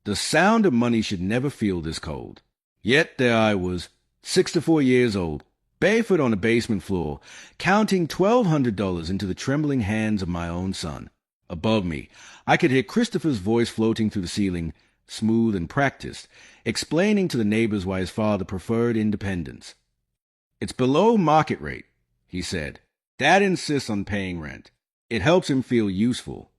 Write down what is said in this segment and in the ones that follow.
The sound of money should never feel this cold. Yet there I was, 64 years old, barefoot on the basement floor, counting $1,200 into the trembling hands of my own son. Above me, I could hear Christopher's voice floating through the ceiling, smooth and practiced, explaining to the neighbors why his father preferred independence. "It's below market rate," he said. "Dad insists on paying rent. It helps him feel useful.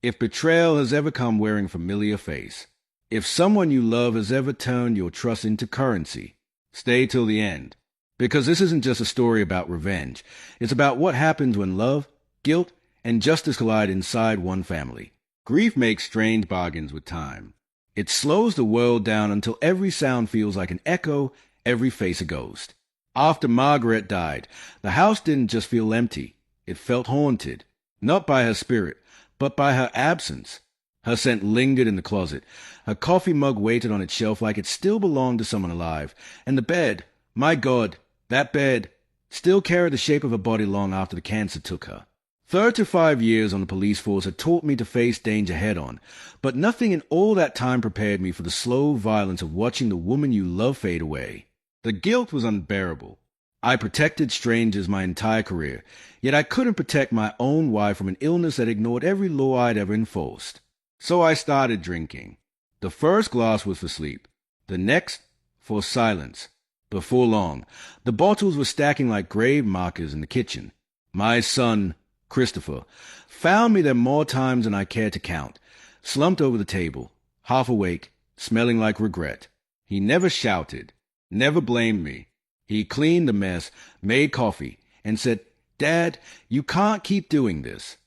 If betrayal has ever come wearing a familiar face, if someone you love has ever turned your trust into currency, stay till the end. Because this isn't just a story about revenge. It's about what happens when love, guilt, and justice collide inside one family. Grief makes strange bargains with time. It slows the world down until every sound feels like an echo, every face a ghost. After Margaret died, the house didn't just feel empty. It felt haunted, not by her spirit, but by her absence. Her scent lingered in the closet. Her coffee mug waited on its shelf like it still belonged to someone alive. And the bed, my God, that bed, still carried the shape of her body long after the cancer took her. 35 years on the police force had taught me to face danger head-on, but nothing in all that time prepared me for the slow violence of watching the woman you love fade away. The guilt was unbearable. I protected strangers my entire career, yet I couldn't protect my own wife from an illness that ignored every law I'd ever enforced. So I started drinking. The first glass was for sleep, the next for silence. Before long, the bottles were stacking like grave markers in the kitchen. My son, Christopher, found me there more times than I cared to count, slumped over the table, half awake, smelling like regret. He never shouted, never blamed me. He cleaned the mess, made coffee, and said, "Dad, you can't keep doing this."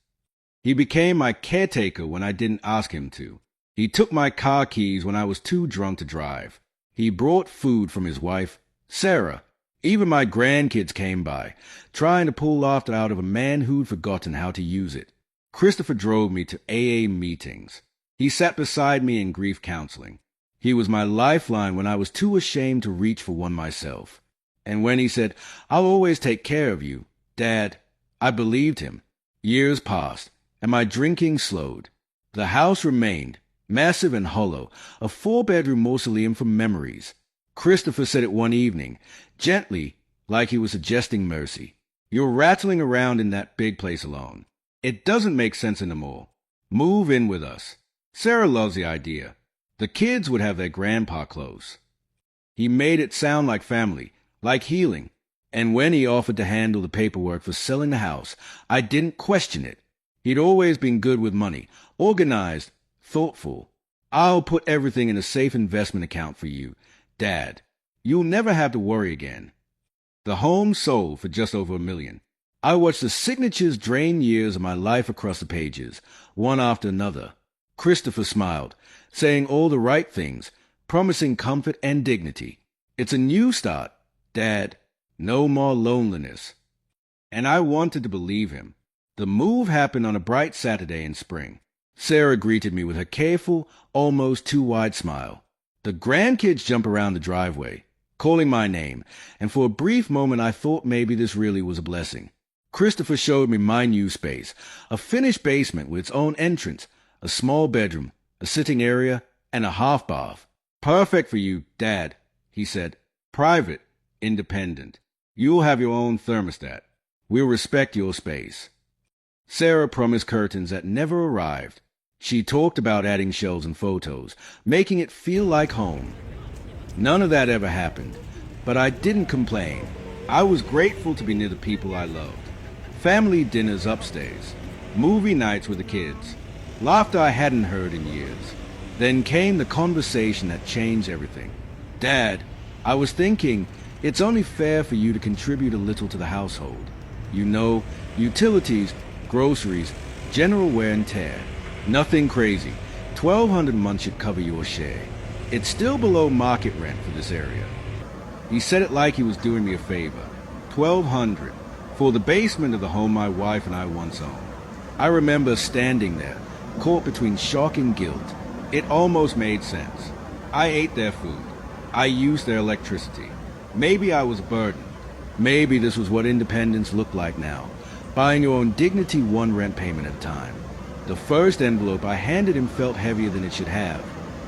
He became my caretaker when I didn't ask him to. He took my car keys when I was too drunk to drive. He brought food from his wife, Sarah. Even my grandkids came by, trying to pull laughter out of a man who'd forgotten how to use it. Christopher drove me to AA meetings. He sat beside me in grief counseling. He was my lifeline when I was too ashamed to reach for one myself. And when he said, "I'll always take care of you, Dad," I believed him. Years passed, and my drinking slowed. The house remained, massive and hollow, a 4-bedroom mausoleum for memories. Christopher said it one evening, gently, like he was suggesting mercy. "You're rattling around in that big place alone. It doesn't make sense anymore. Move in with us." Sarah loves the idea. The kids would have their grandpa close. He made it sound like family, like healing. And when he offered to handle the paperwork for selling the house, I didn't question it. He'd always been good with money, organized, thoughtful. "I'll put everything in a safe investment account for you, Dad. You'll never have to worry again." The home sold for just over $1 million. I watched the signatures drain years of my life across the pages, one after another. Christopher smiled, saying all the right things, promising comfort and dignity. "It's a new start, Dad. No more loneliness." And I wanted to believe him. The move happened on a bright Saturday in spring. Sarah greeted me with her careful, almost too wide smile. The grandkids jumped around the driveway, calling my name, and for a brief moment I thought maybe this really was a blessing. Christopher showed me my new space, a finished basement with its own entrance, a small bedroom, a sitting area, and a half bath. "Perfect for you, Dad," he said. "Private, independent. You'll have your own thermostat. We'll respect your space." Sarah promised curtains that never arrived. She talked about adding shelves and photos, making it feel like home. None of that ever happened, but I didn't complain. I was grateful to be near the people I loved. Family dinners upstairs, movie nights with the kids, laughter I hadn't heard in years. Then came the conversation that changed everything. "Dad, I was thinking, it's only fair for you to contribute a little to the household. You know, utilities, groceries, general wear and tear. Nothing crazy. $1,200 a month should cover your share. It's still below market rent for this area." He said it like he was doing me a favor. $1,200 for the basement of the home my wife and I once owned. I remember standing there, caught between shock and guilt. It almost made sense. I ate their food. I used their electricity. Maybe I was burdened. Maybe this was what independence looked like now, buying your own dignity one rent payment at a time. The first envelope I handed him felt heavier than it should have.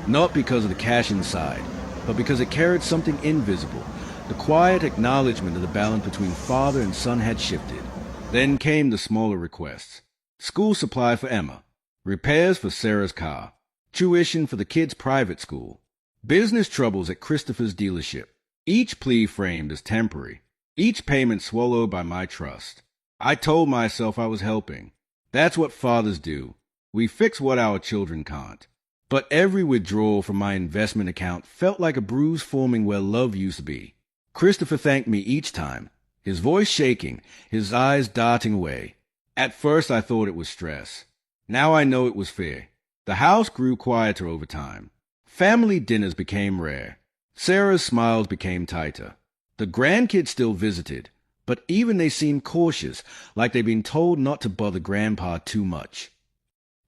Not because of the cash inside, but because it carried something invisible. The quiet acknowledgement of the balance between father and son had shifted. Then came the smaller requests. School supply for Emma, repairs for Sarah's car, tuition for the kids' private school, business troubles at Christopher's dealership. Each plea framed as temporary, each payment swallowed by my trust. I told myself I was helping. That's what fathers do. We fix what our children can't. But every withdrawal from my investment account felt like a bruise forming where love used to be. Christopher thanked me each time, his voice shaking, his eyes darting away. At first I thought it was stress. Now I know it was fear. The house grew quieter over time. Family dinners became rare. Sarah's smiles became tighter. The grandkids still visited, but even they seemed cautious, like they'd been told not to bother Grandpa too much.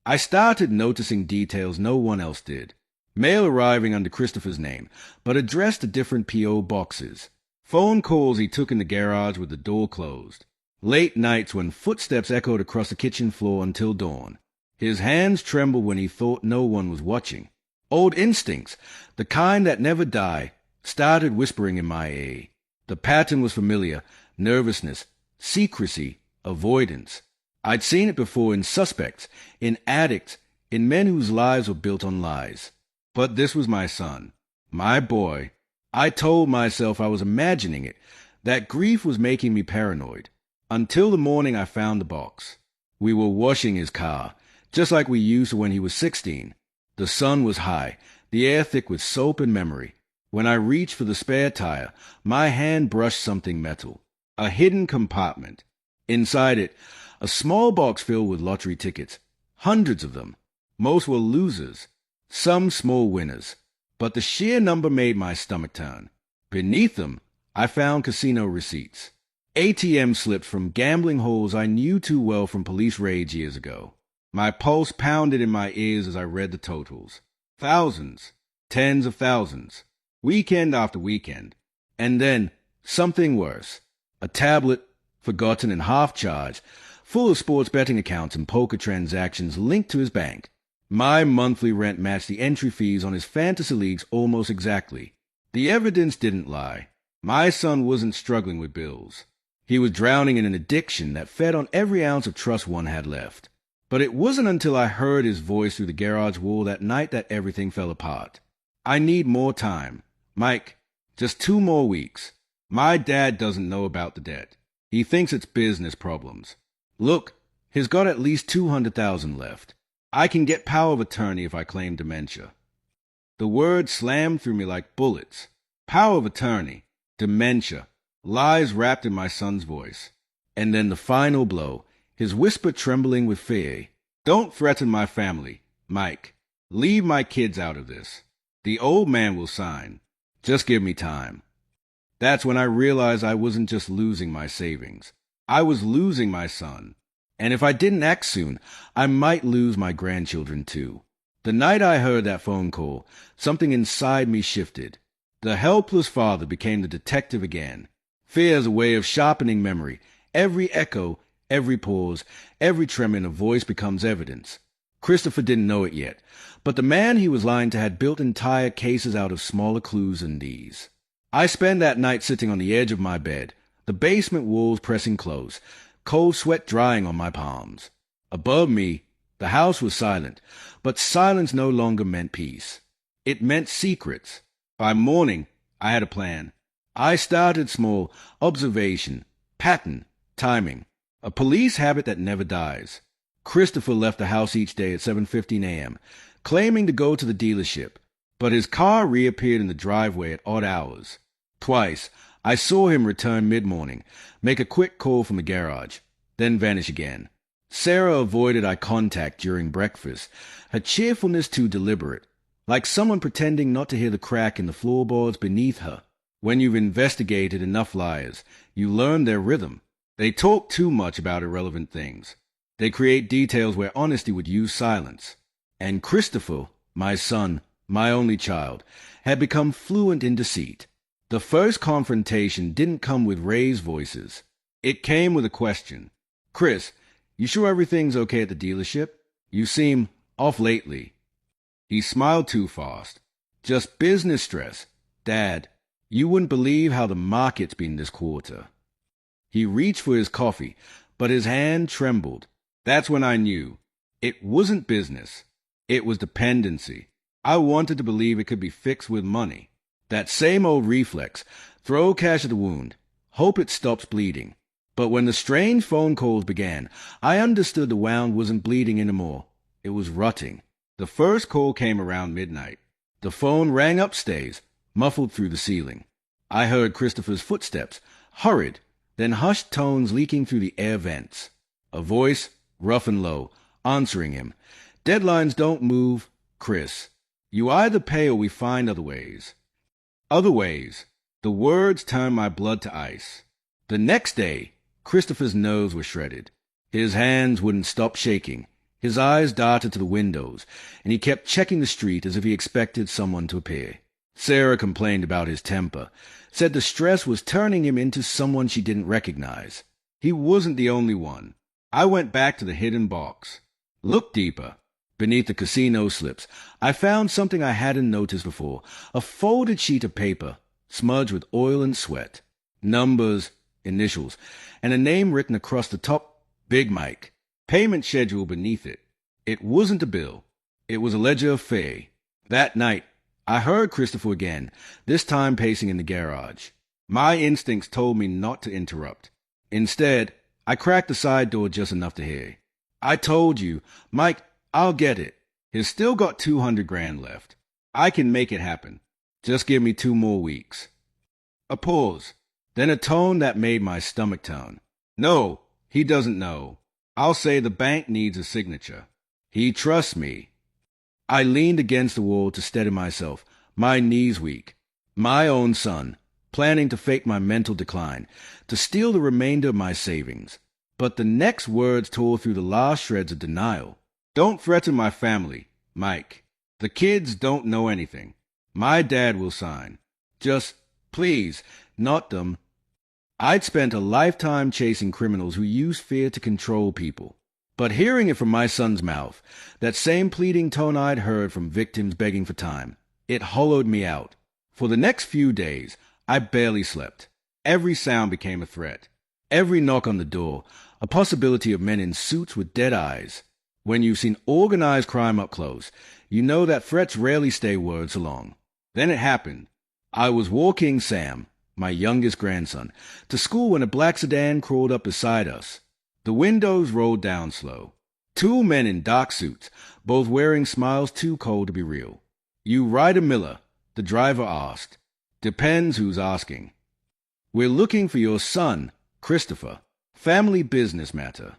I started noticing details no one else did. Mail arriving under Christopher's name, but addressed to different P.O. boxes. Phone calls he took in the garage with the door closed. Late nights when footsteps echoed across the kitchen floor until dawn. His hands trembled when he thought no one was watching. Old instincts, the kind that never die, started whispering in my ear. The pattern was familiar: nervousness, secrecy, avoidance. I'd seen it before in suspects, in addicts, in men whose lives were built on lies. But this was my son, my boy. I told myself I was imagining it, that grief was making me paranoid. Until the morning I found the box. We were washing his car, just like we used to when he was 16. The sun was high, the air thick with soap and memory. When I reached for the spare tire, my hand brushed something metal. A hidden compartment. Inside it, a small box filled with lottery tickets. Hundreds of them. Most were losers. Some small winners. But the sheer number made my stomach turn. Beneath them, I found casino receipts. ATM slips from gambling holes I knew too well from police raids years ago. My pulse pounded in my ears as I read the totals. Thousands. Tens of thousands. Weekend after weekend. And then, something worse. A tablet, forgotten and half-charged, full of sports betting accounts and poker transactions linked to his bank. My monthly rent matched the entry fees on his fantasy leagues almost exactly. The evidence didn't lie. My son wasn't struggling with bills. He was drowning in an addiction that fed on every ounce of trust one had left. But it wasn't until I heard his voice through the garage wall that night that everything fell apart. I need more time. Mike, just 2 more weeks. My dad doesn't know about the debt. He thinks it's business problems. Look, he's got at least $200,000 left. I can get power of attorney if I claim dementia. The words slammed through me like bullets. Power of attorney, dementia, lies wrapped in my son's voice. And then the final blow, his whisper trembling with fear. Don't threaten my family, Mike. Leave my kids out of this. The old man will sign. Just give me time. That's when I realized I wasn't just losing my savings. I was losing my son. And if I didn't act soon, I might lose my grandchildren too. The night I heard that phone call, something inside me shifted. The helpless father became the detective again. Fear as a way of sharpening memory. Every echo, every pause, every tremor in a voice becomes evidence. Christopher didn't know it yet, but the man he was lying to had built entire cases out of smaller clues than these. I spent that night sitting on the edge of my bed, the basement walls pressing close, cold sweat drying on my palms. Above me, the house was silent, but silence no longer meant peace. It meant secrets. By morning, I had a plan. I started small: observation, pattern, timing, a police habit that never dies. Christopher left the house each day at 7:15 a.m., claiming to go to the dealership, but his car reappeared in the driveway at odd hours. Twice, I saw him return mid-morning, make a quick call from the garage, then vanish again. Sarah avoided eye contact during breakfast, her cheerfulness too deliberate, like someone pretending not to hear the crack in the floorboards beneath her. When you've investigated enough liars, you learn their rhythm. They talk too much about irrelevant things. They create details where honesty would use silence. And Christopher, my son, my only child, had become fluent in deceit. The first confrontation didn't come with raised voices. It came with a question. "Chris, you sure everything's okay at the dealership? You seem off lately." He smiled too fast. Just business stress. Dad, you wouldn't believe how the market's been this quarter. He reached for his coffee, but his hand trembled. That's when I knew. It wasn't business. It was dependency. I wanted to believe it could be fixed with money. That same old reflex. Throw cash at the wound. Hope it stops bleeding. But when the strange phone calls began, I understood the wound wasn't bleeding anymore. It was rutting. The first call came around midnight. The phone rang upstairs, muffled through the ceiling. I heard Christopher's footsteps, hurried, then hushed tones leaking through the air vents. A voice, rough and low, answering him. Deadlines don't move, Chris. You either pay or we find other ways. Other ways. The words turned my blood to ice. The next day, Christopher's nerves were shredded. His hands wouldn't stop shaking. His eyes darted to the windows, and he kept checking the street as if he expected someone to appear. Sarah complained about his temper, said the stress was turning him into someone she didn't recognize. He wasn't the only one. I went back to the hidden box. Looked deeper. Beneath the casino slips, I found something I hadn't noticed before, a folded sheet of paper, smudged with oil and sweat. Numbers, initials, and a name written across the top, Big Mike. Payment schedule beneath it. It wasn't a bill. It was a ledger of fare. That night, I heard Christopher again, this time pacing in the garage. My instincts told me not to interrupt. Instead, I cracked the side door just enough to hear. I told you, Mike, I'll get it. He's still got $200,000 left. I can make it happen. Just give me 2 more weeks. A pause, then a tone that made my stomach turn. No, he doesn't know. I'll say the bank needs a signature. He trusts me. I leaned against the wall to steady myself, my knees weak. My own son, planning to fake my mental decline, to steal the remainder of my savings. But the next words tore through the last shreds of denial. Don't threaten my family, Mike. The kids don't know anything. My dad will sign. Just, please, not them. I'd spent a lifetime chasing criminals who use fear to control people. But hearing it from my son's mouth, that same pleading tone I'd heard from victims begging for time, it hollowed me out. For the next few days, I barely slept. Every sound became a threat. Every knock on the door, a possibility of men in suits with dead eyes. When you've seen organized crime up close, you know that threats rarely stay words long. Then it happened. I was walking Sam, my youngest grandson, to school when a black sedan crawled up beside us. The windows rolled down slow. 2 men in dark suits, both wearing smiles too cold to be real. You Ryder Miller, the driver asked. Depends who's asking. We're looking for your son, Christopher. Family business matter.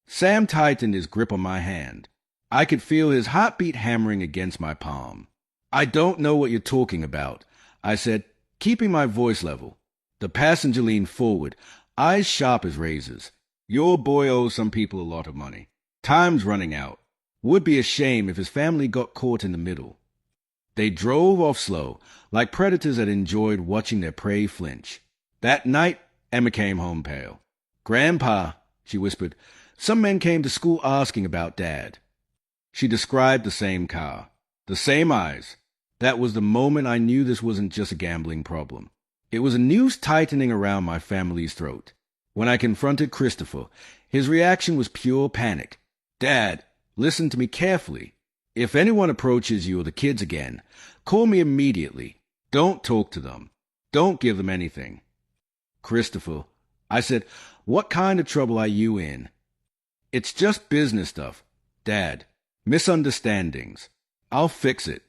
Sam tightened his grip on my hand. I could feel his heartbeat hammering against my palm. I don't know what you're talking about, I said, keeping my voice level. The passenger leaned forward, eyes sharp as razors. Your boy owes some people a lot of money. Time's running out. Would be a shame if his family got caught in the middle. They drove off slow, like predators that enjoyed watching their prey flinch. That night, Emma came home pale. Grandpa, she whispered, some men came to school asking about Dad. She described the same car, the same eyes. That was the moment I knew this wasn't just a gambling problem. It was a noose tightening around my family's throat. When I confronted Christopher, his reaction was pure panic. Dad, listen to me carefully. If anyone approaches you or the kids again, call me immediately. Don't talk to them. Don't give them anything. Christopher, I said, what kind of trouble are you in? It's just business stuff, Dad. Misunderstandings. I'll fix it.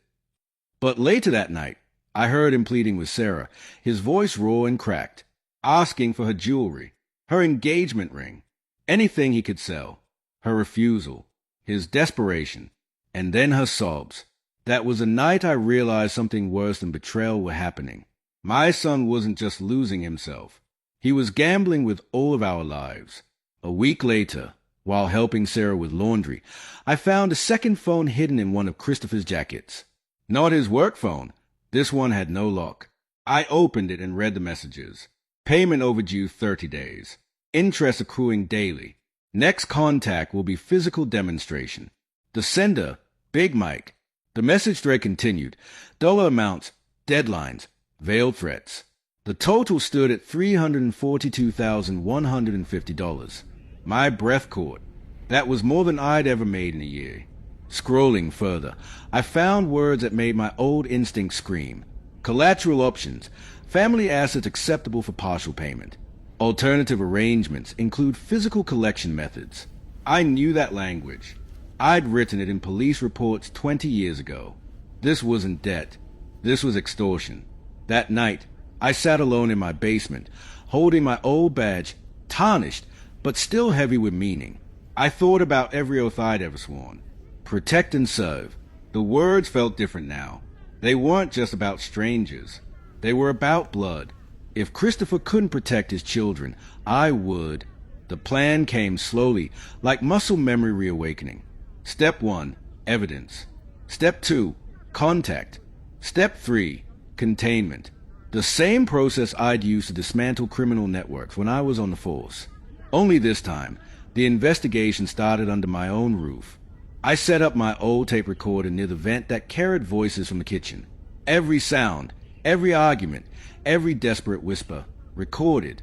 But later that night, I heard him pleading with Sarah, his voice raw and cracked, asking for her jewelry, her engagement ring, anything he could sell. Her refusal, his desperation, and then her sobs. That was the night I realized something worse than betrayal were happening. My son wasn't just losing himself. He was gambling with all of our lives. A week later, while helping Sarah with laundry, I found a second phone hidden in one of Christopher's jackets. Not his work phone. This one had no lock. I opened it and read the messages. Payment overdue 30 days. Interest accruing daily. Next contact will be physical demonstration. The sender, Big Mike. The message thread continued. Dollar amounts, deadlines, veiled threats. The total stood at $342,150. My breath caught. That was more than I'd ever made in a year. Scrolling further, I found words that made my old instinct scream. Collateral options, family assets acceptable for partial payment. Alternative arrangements include physical collection methods. I knew that language. I'd written it in police reports 20 years ago. This wasn't debt. This was extortion. That night, I sat alone in my basement, holding my old badge, tarnished, but still heavy with meaning. I thought about every oath I'd ever sworn. Protect and serve. The words felt different now. They weren't just about strangers. They were about blood. If Christopher couldn't protect his children, I would. The plan came slowly, like muscle memory reawakening. Step 1, evidence. Step 2, contact. Step 3, containment. The same process I'd used to dismantle criminal networks when I was on the force. Only this time, the investigation started under my own roof. I set up my old tape recorder near the vent that carried voices from the kitchen. Every sound, every argument, every desperate whisper, recorded.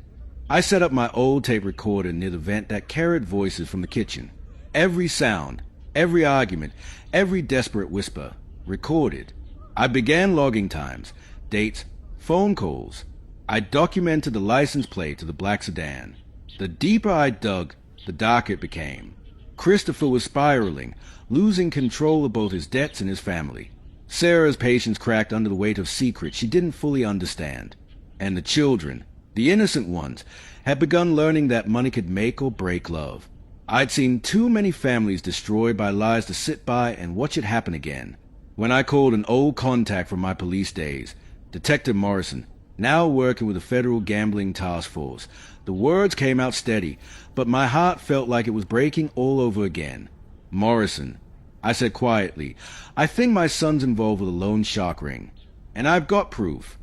I set up my old tape recorder near the vent that carried voices from the kitchen. Every sound, every argument, every desperate whisper, recorded. I began logging times, dates, phone calls. I documented the license plate to the black sedan. The deeper I dug, the darker it became. Christopher was spiraling, losing control of both his debts and his family. Sarah's patience cracked under the weight of secrets she didn't fully understand. And the children, the innocent ones, had begun learning that money could make or break love. I'd seen too many families destroyed by lies to sit by and watch it happen again. When I called an old contact from my police days, Detective Morrison, now working with the Federal Gambling Task Force, the words came out steady, but my heart felt like it was breaking all over again. Morrison, I said quietly, I think my son's involved with a loan shark ring, and I've got proof.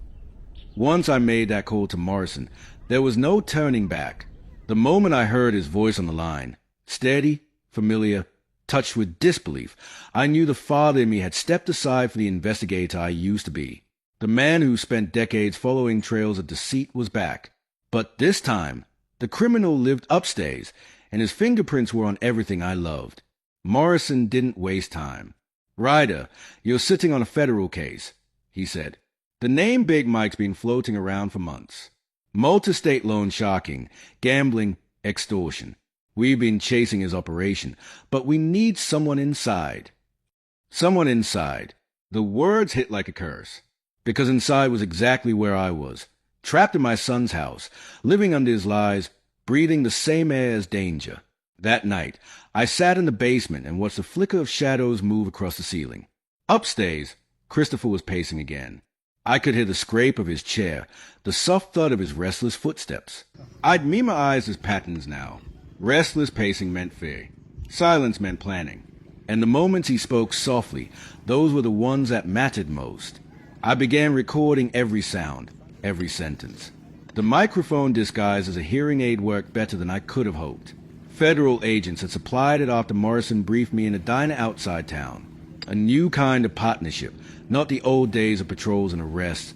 Once I made that call to Morrison, there was no turning back. The moment I heard his voice on the line, steady, familiar, touched with disbelief, I knew the father in me had stepped aside for the investigator I used to be. The man who spent decades following trails of deceit was back. But this time, the criminal lived upstairs, and his fingerprints were on everything I loved. Morrison didn't waste time. Ryder, you're sitting on a federal case, he said. The name Big Mike's been floating around for months. Multi-state loan sharking, gambling, extortion. We've been chasing his operation, but we need someone inside. Someone inside. The words hit like a curse, because inside was exactly where I was. Trapped in my son's house, living under his lies, breathing the same air as danger. That night, I sat in the basement and watched the flicker of shadows move across the ceiling. Upstairs, Christopher was pacing again. I could hear the scrape of his chair, the soft thud of his restless footsteps. I'd memorized his patterns now. Restless pacing meant fear. Silence meant planning. And the moments he spoke softly, those were the ones that mattered most. I began recording every sound, every sentence. The microphone disguised as a hearing aid worked better than I could have hoped. Federal agents had supplied it after Morrison briefed me in a diner outside town. A new kind of partnership, not the old days of patrols and arrests,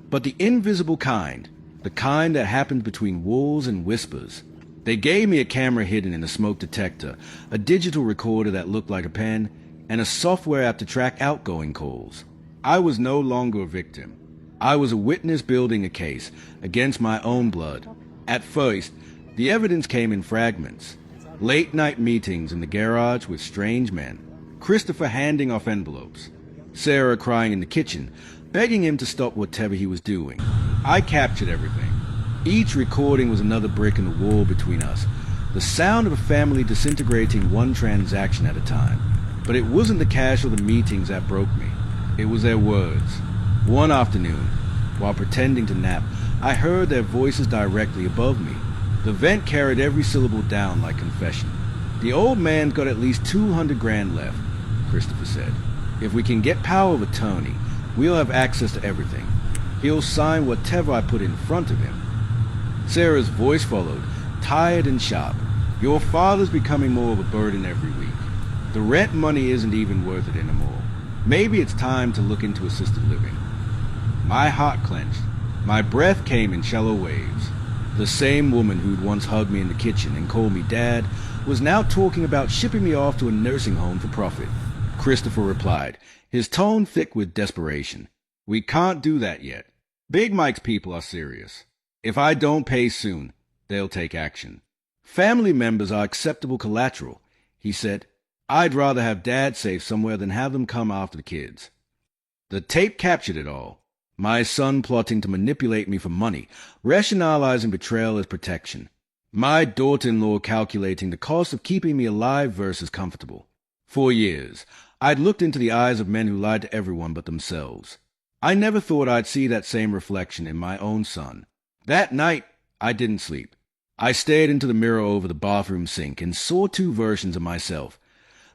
but the invisible kind, the kind that happens between wolves and whispers. They gave me a camera hidden in a smoke detector, a digital recorder that looked like a pen, and a software app to track outgoing calls. I was no longer a victim. I was a witness building a case against my own blood. At first, the evidence came in fragments. Late-night meetings in the garage with strange men. Christopher handing off envelopes. Sarah crying in the kitchen, begging him to stop whatever he was doing. I captured everything. Each recording was another brick in the wall between us, the sound of a family disintegrating one transaction at a time. But it wasn't the cash or the meetings that broke me. It was their words. One afternoon, while pretending to nap, I heard their voices directly above me. The vent carried every syllable down like confession. The old man's got at least 200 grand left, Christopher said. If we can get power of attorney, we'll have access to everything. He'll sign whatever I put in front of him. Sarah's voice followed, tired and sharp. Your father's becoming more of a burden every week. The rent money isn't even worth it anymore. Maybe it's time to look into assisted living. My heart clenched. My breath came in shallow waves. The same woman who'd once hugged me in the kitchen and called me Dad was now talking about shipping me off to a nursing home for profit. Christopher replied, his tone thick with desperation. We can't do that yet. Big Mike's people are serious. If I don't pay soon, they'll take action. Family members are acceptable collateral, he said. I'd rather have Dad safe somewhere than have them come after the kids. The tape captured it all. My son plotting to manipulate me for money, rationalizing betrayal as protection. My daughter-in-law calculating the cost of keeping me alive versus comfortable. For years, I'd looked into the eyes of men who lied to everyone but themselves. I never thought I'd see that same reflection in my own son. That night, I didn't sleep. I stared into the mirror over the bathroom sink and saw two versions of myself.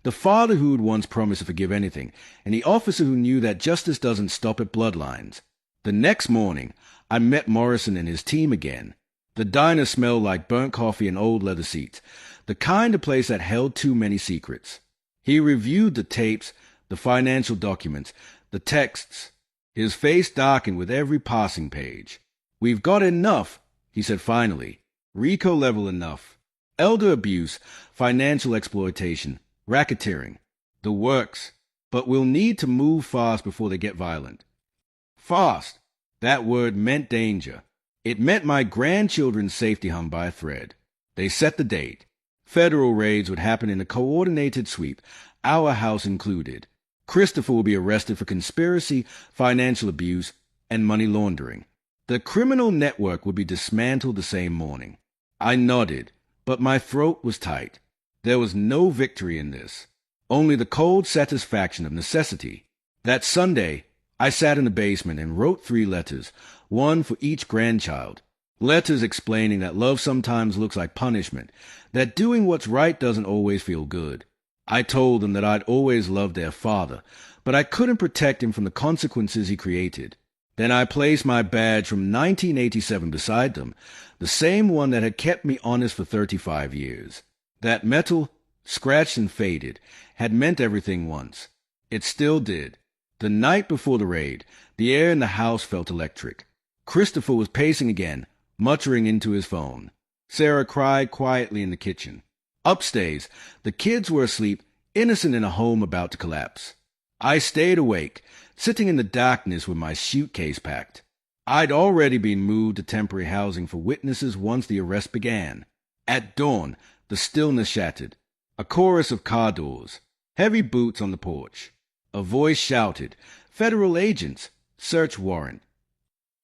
The father who'd once promised to forgive anything, and the officer who knew that justice doesn't stop at bloodlines. The next morning, I met Morrison and his team again. The diner smelled like burnt coffee and old leather seats, the kind of place that held too many secrets. He reviewed the tapes, the financial documents, the texts. His face darkened with every passing page. We've got enough, he said finally. RICO level enough. Elder abuse, financial exploitation, racketeering. The works. But we'll need to move fast before they get violent. Fast. That word meant danger. It meant my grandchildren's safety hung by a thread. They set the date. Federal raids would happen in a coordinated sweep, our house included. Christopher will be arrested for conspiracy, financial abuse, and money laundering. The criminal network would be dismantled the same morning. I nodded, but my throat was tight. There was no victory in this, only the cold satisfaction of necessity. That Sunday, I sat in the basement and wrote 3 letters, one for each grandchild. Letters explaining that love sometimes looks like punishment, that doing what's right doesn't always feel good. I told them that I'd always loved their father, but I couldn't protect him from the consequences he created. Then I placed my badge from 1987 beside them, the same one that had kept me honest for 35 years. That metal, scratched and faded, had meant everything once. It still did. The night before the raid, the air in the house felt electric. Christopher was pacing again, muttering into his phone. Sarah cried quietly in the kitchen. Upstairs, the kids were asleep, innocent in a home about to collapse. I stayed awake, sitting in the darkness with my suitcase packed. I'd already been moved to temporary housing for witnesses once the arrest began. At dawn, the stillness shattered. A chorus of car doors, heavy boots on the porch. A voice shouted, "Federal agents! Search warrant!"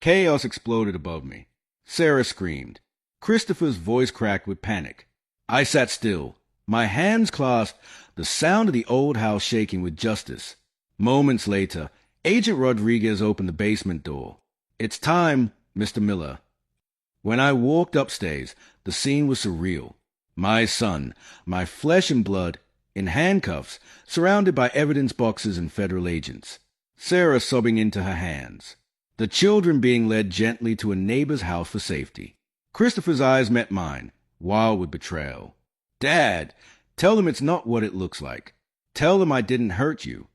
Chaos exploded above me. Sarah screamed. Christopher's voice cracked with panic. I sat still, my hands clasped, the sound of the old house shaking with justice. Moments later, Agent Rodriguez opened the basement door. "It's time, Mr. Miller." When I walked upstairs, the scene was surreal. My son, my flesh and blood, in handcuffs, surrounded by evidence boxes and federal agents. Sarah sobbing into her hands. The children being led gently to a neighbor's house for safety. Christopher's eyes met mine, wild with betrayal. "Dad, tell them it's not what it looks like. Tell them I didn't hurt you."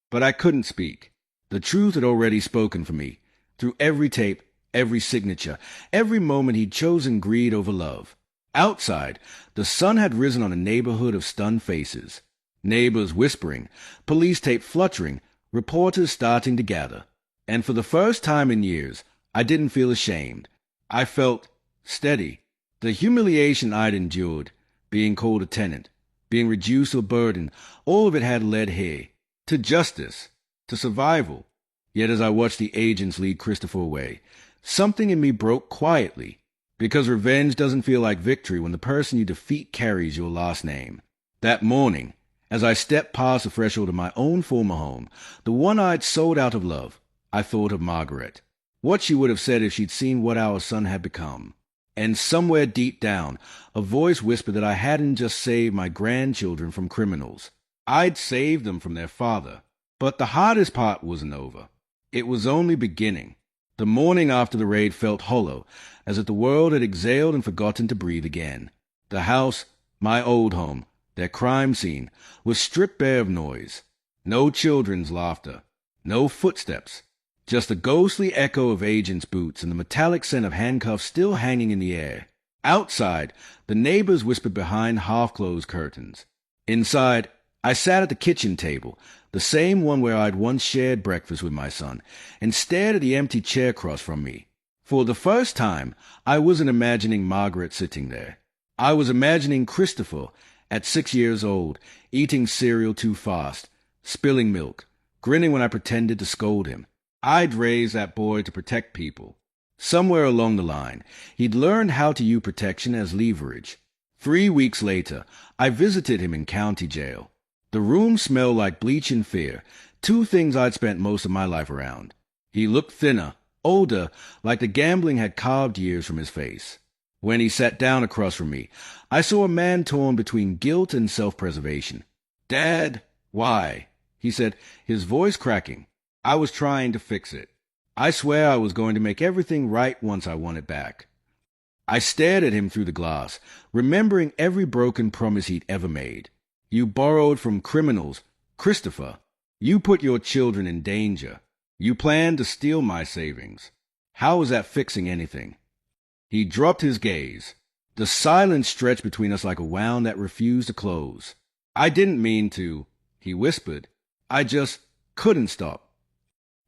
But I couldn't speak. The truth had already spoken for me, through every tape, every signature, every moment he'd chosen greed over love. Outside, the sun had risen on a neighborhood of stunned faces. Neighbors whispering, police tape fluttering, reporters starting to gather. And for the first time in years, I didn't feel ashamed. I felt steady. The humiliation I'd endured, being called a tenant, being reduced to a burden, all of it had led here, to justice, to survival. Yet as I watched the agents lead Christopher away, something in me broke quietly, because revenge doesn't feel like victory when the person you defeat carries your last name. That morning, as I stepped past the threshold of my own former home, the one I'd sold out of love, I thought of Margaret. What she would have said if she'd seen what our son had become. And somewhere deep down, a voice whispered that I hadn't just saved my grandchildren from criminals. I'd saved them from their father. But the hardest part wasn't over. It was only beginning. The morning after the raid felt hollow, as if the world had exhaled and forgotten to breathe again. The house, my old home, their crime scene, was stripped bare of noise. No children's laughter. No footsteps. Just the ghostly echo of agents' boots and the metallic scent of handcuffs still hanging in the air. Outside, the neighbors whispered behind half-closed curtains. Inside, I sat at the kitchen table, the same one where I'd once shared breakfast with my son, and stared at the empty chair across from me. For the first time, I wasn't imagining Margaret sitting there. I was imagining Christopher, at 6 years old, eating cereal too fast, spilling milk, grinning when I pretended to scold him. I'd raised that boy to protect people. Somewhere along the line, he'd learned how to use protection as leverage. 3 weeks later, I visited him in county jail. The room smelled like bleach and fear, two things I'd spent most of my life around. He looked thinner, older, like the gambling had carved years from his face. When he sat down across from me, I saw a man torn between guilt and self-preservation. "Dad, why?" he said, his voice cracking. I was trying to fix it. I swear I was going to make everything right once I won it back. I stared at him through the glass, remembering every broken promise he'd ever made. You borrowed from criminals. Christopher, you put your children in danger. You planned to steal my savings. How was that fixing anything? He dropped his gaze. The silence stretched between us like a wound that refused to close. "I didn't mean to," he whispered. "I just couldn't stop."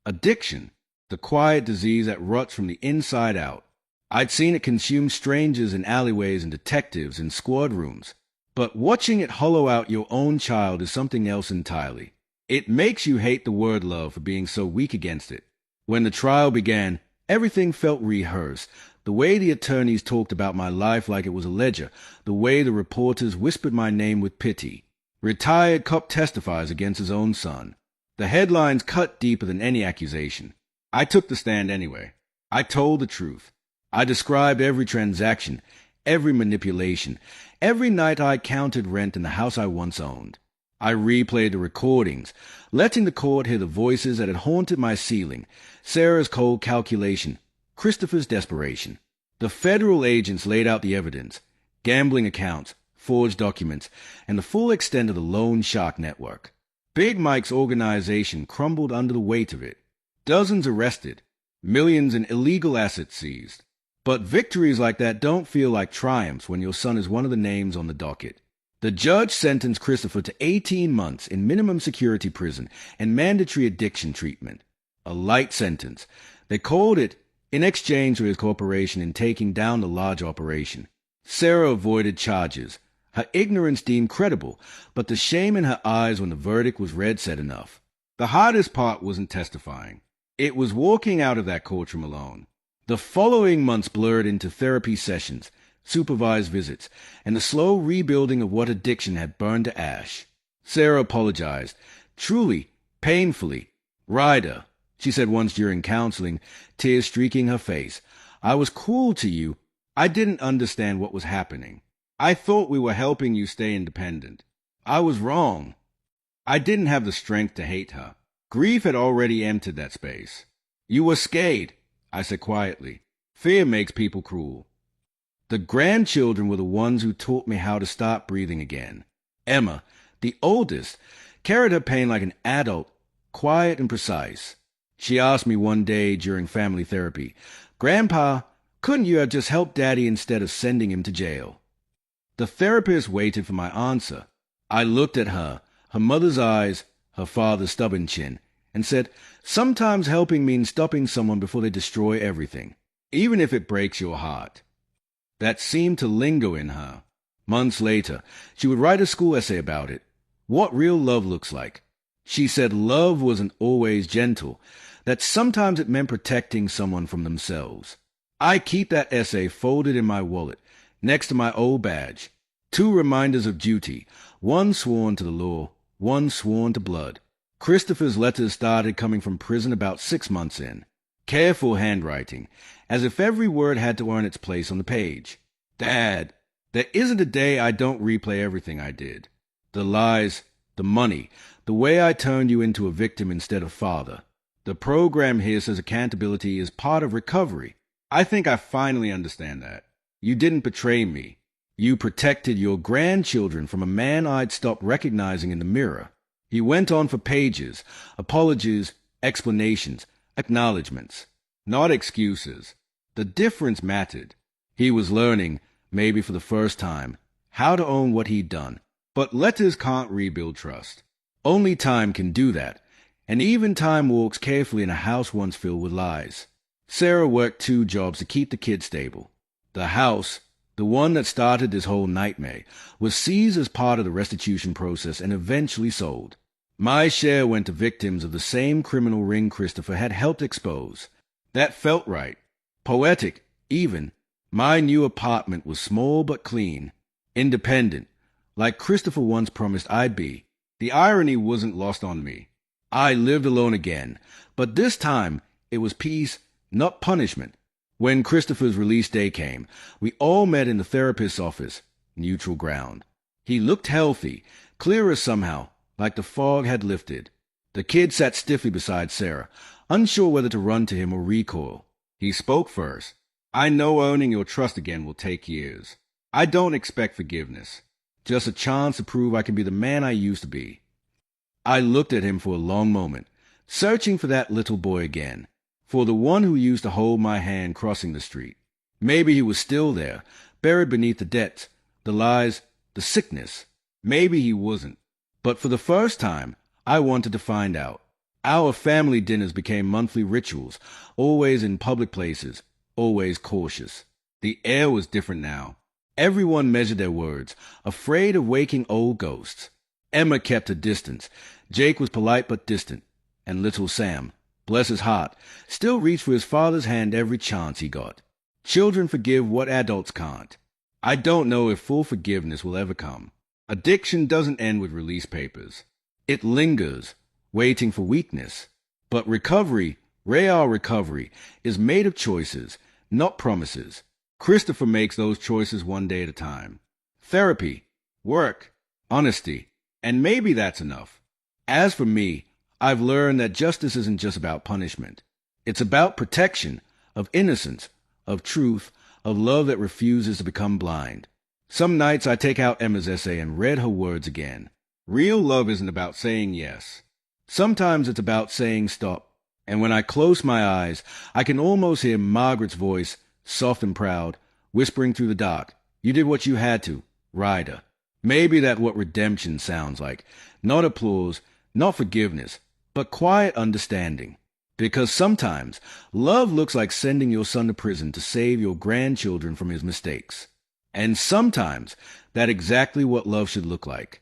Addiction, the quiet disease that rots from the inside out. I'd seen it consume strangers in alleyways and detectives in squad rooms. But watching it hollow out your own child is something else entirely. It makes you hate the word love for being so weak against it. When the trial began, everything felt rehearsed. The way the attorneys talked about my life like it was a ledger, the way the reporters whispered my name with pity. Retired cop testifies against his own son. The headlines cut deeper than any accusation. I took the stand anyway. I told the truth. I described every transaction, every manipulation, every night I counted rent in the house I once owned. I replayed the recordings, letting the court hear the voices that had haunted my ceiling, Sarah's cold calculation, Christopher's desperation. The federal agents laid out the evidence, gambling accounts, forged documents, and the full extent of the loan shark network. Big Mike's organization crumbled under the weight of it. Dozens arrested, millions in illegal assets seized. But victories like that don't feel like triumphs when your son is one of the names on the docket. The judge sentenced Christopher to 18 months in minimum security prison and mandatory addiction treatment. A light sentence. They called it in exchange for his cooperation in taking down the large operation. Sarah avoided charges. Her ignorance deemed credible, but the shame in her eyes when the verdict was read said enough. The hardest part wasn't testifying. It was walking out of that courtroom alone. The following months blurred into therapy sessions, supervised visits, and the slow rebuilding of what addiction had burned to ash. Sarah apologized, truly, painfully. "Ryder," she said once during counseling, tears streaking her face, "I was cruel to you. I didn't understand what was happening. I thought we were helping you stay independent. I was wrong." I didn't have the strength to hate her. Grief had already entered that space. "You were scared," I said quietly. "Fear makes people cruel." The grandchildren were the ones who taught me how to start breathing again. Emma, the oldest, carried her pain like an adult, quiet and precise. She asked me one day during family therapy, "Grandpa, couldn't you have just helped Daddy instead of sending him to jail?" The therapist waited for my answer. I looked at her, her mother's eyes, her father's stubborn chin, and said, "Sometimes helping means stopping someone before they destroy everything, even if it breaks your heart." That seemed to linger in her. Months later, she would write a school essay about it. What real love looks like. She said love wasn't always gentle, that sometimes it meant protecting someone from themselves. I keep that essay folded in my wallet, next to my old badge. 2 reminders of duty, one sworn to the law, one sworn to blood. Christopher's letters started coming from prison about 6 months in. Careful handwriting, as if every word had to earn its place on the page. "Dad, there isn't a day I don't replay everything I did. The lies, the money, the way I turned you into a victim instead of father. The program here says accountability is part of recovery. I think I finally understand that. You didn't betray me. You protected your grandchildren from a man I'd stopped recognizing in the mirror. He went on for pages, apologies, explanations, acknowledgments, not excuses. The difference mattered. He was learning, maybe for the first time, how to own what he'd done. But letters can't rebuild trust. Only time can do that, and even time walks carefully in a house once filled with lies. Sarah worked 2 jobs to keep the kids stable. The house, the one that started this whole nightmare, was seized as part of the restitution process and eventually sold. My share went to victims of the same criminal ring Christopher had helped expose. That felt right. Poetic, even. My new apartment was small but clean, independent, like Christopher once promised I'd be. The irony wasn't lost on me. I lived alone again, but this time it was peace, not punishment. When Christopher's release day came, we all met in the therapist's office, neutral ground. He looked healthy, clearer somehow, like the fog had lifted. The kid sat stiffly beside Sarah, unsure whether to run to him or recoil. He spoke first. I know earning your trust again will take years. I don't expect forgiveness, just a chance to prove I can be the man I used to be. I looked at him for a long moment, searching for that little boy again, for the one who used to hold my hand crossing the street. Maybe he was still there, buried beneath the debts, the lies, the sickness. Maybe he wasn't. But for the first time, I wanted to find out. Our family dinners became monthly rituals, always in public places, always cautious. The air was different now. Everyone measured their words, afraid of waking old ghosts. Emma kept her distance. Jake was polite but distant. And little Sam, bless his heart, still reached for his father's hand every chance he got. Children forgive what adults can't. I don't know if full forgiveness will ever come. Addiction doesn't end with release papers. It lingers, waiting for weakness. But recovery, real recovery, is made of choices, not promises. Christopher makes those choices one day at a time. Therapy, work, honesty, and maybe that's enough. As for me, I've learned that justice isn't just about punishment. It's about protection, of innocence, of truth, of love that refuses to become blind. Some nights I take out Emma's essay and read her words again. Real love isn't about saying yes. Sometimes it's about saying stop. And when I close my eyes, I can almost hear Margaret's voice, soft and proud, whispering through the dark, "You did what you had to, Ryder." Maybe that's what redemption sounds like. Not applause, not forgiveness, but quiet understanding. Because sometimes love looks like sending your son to prison to save your grandchildren from his mistakes. And sometimes that's exactly what love should look like.